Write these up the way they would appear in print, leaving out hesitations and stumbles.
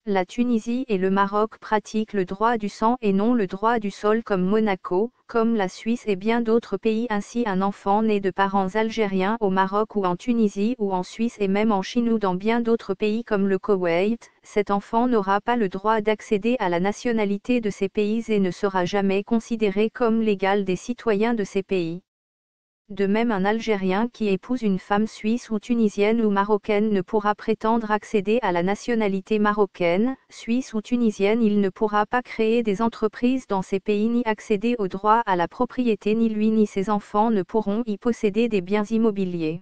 La Tunisie et le Maroc pratiquent le droit du sang et non le droit du sol comme Monaco, comme la Suisse et bien d'autres pays. Ainsi un enfant né de parents algériens au Maroc ou en Tunisie ou en Suisse et même en Chine ou dans bien d'autres pays comme le Koweït, cet enfant n'aura pas le droit d'accéder à la nationalité de ces pays et ne sera jamais considéré comme l'égal des citoyens de ces pays. De même un Algérien qui épouse une femme suisse ou tunisienne ou marocaine ne pourra prétendre accéder à la nationalité marocaine, suisse ou tunisienne. Il ne pourra pas créer des entreprises dans ces pays ni accéder au droit à la propriété, ni lui ni ses enfants ne pourront y posséder des biens immobiliers.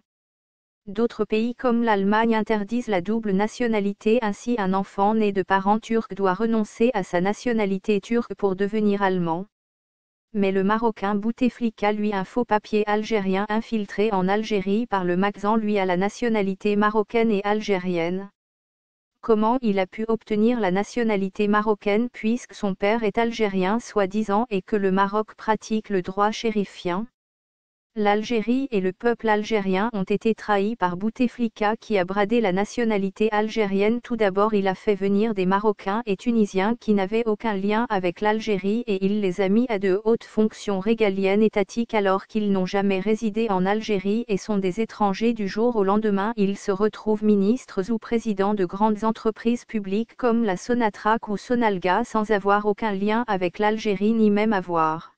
D'autres pays comme l'Allemagne interdisent la double nationalité. Ainsi un enfant né de parents turcs doit renoncer à sa nationalité turque pour devenir allemand. Mais le Marocain Bouteflika lui un faux papier algérien infiltré en Algérie par le Magazan lui a la nationalité marocaine et algérienne. Comment il a pu obtenir la nationalité marocaine puisque son père est algérien soi-disant et que le Maroc pratique le droit chérifien? L'Algérie et le peuple algérien ont été trahis par Bouteflika qui a bradé la nationalité algérienne. Tout d'abord il a fait venir des Marocains et Tunisiens qui n'avaient aucun lien avec l'Algérie et il les a mis à de hautes fonctions régaliennes étatiques alors qu'ils n'ont jamais résidé en Algérie et sont des étrangers. Du jour au lendemain ils se retrouvent ministres ou présidents de grandes entreprises publiques comme la Sonatrach ou Sonalga sans avoir aucun lien avec l'Algérie ni même avoir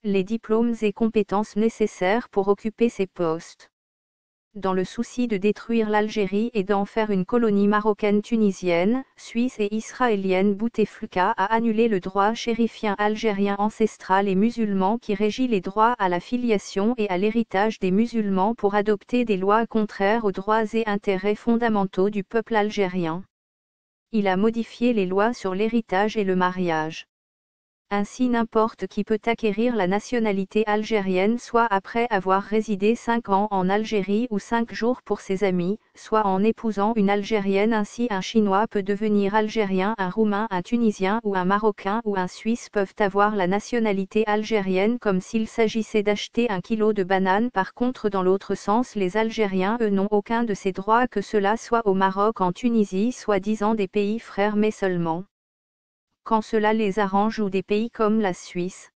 les diplômes et compétences nécessaires pour occuper ces postes. Dans le souci de détruire l'Algérie et d'en faire une colonie marocaine, tunisienne, suisse et israélienne, Bouteflika a annulé le droit chérifien algérien ancestral et musulman qui régit les droits à la filiation et à l'héritage des musulmans pour adopter des lois contraires aux droits et intérêts fondamentaux du peuple algérien. Il a modifié les lois sur l'héritage et le mariage. Ainsi n'importe qui peut acquérir la nationalité algérienne soit après avoir résidé 5 ans en Algérie ou 5 jours pour ses amis, soit en épousant une Algérienne. Ainsi un Chinois peut devenir algérien, un Roumain, un Tunisien ou un Marocain ou un Suisse peuvent avoir la nationalité algérienne comme s'il s'agissait d'acheter un kilo de bananes. Par contre dans l'autre sens les Algériens eux n'ont aucun de ces droits que cela soit au Maroc, en Tunisie, soi-disant des pays frères mais seulement quand cela les arrange ou des pays comme la Suisse.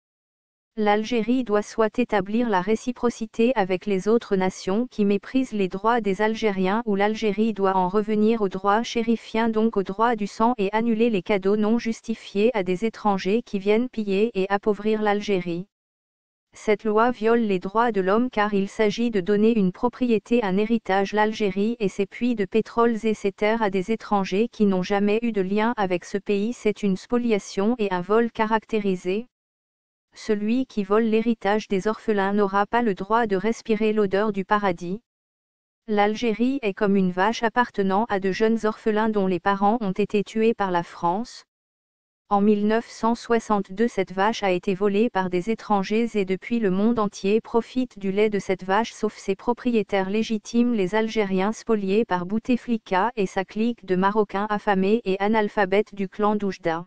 L'Algérie doit soit établir la réciprocité avec les autres nations qui méprisent les droits des Algériens ou l'Algérie doit en revenir au droit chérifien donc au droit du sang et annuler les cadeaux non justifiés à des étrangers qui viennent piller et appauvrir l'Algérie. Cette loi viole les droits de l'homme car il s'agit de donner une propriété, un héritage, l'Algérie et ses puits de pétrole et ses terres à des étrangers qui n'ont jamais eu de lien avec ce pays. C'est une spoliation et un vol caractérisé. Celui qui vole l'héritage des orphelins n'aura pas le droit de respirer l'odeur du paradis. L'Algérie est comme une vache appartenant à de jeunes orphelins dont les parents ont été tués par la France. En 1962 cette vache a été volée par des étrangers et depuis le monde entier profite du lait de cette vache sauf ses propriétaires légitimes les Algériens spoliés par Bouteflika et sa clique de Marocains affamés et analphabètes du clan d'Oujda.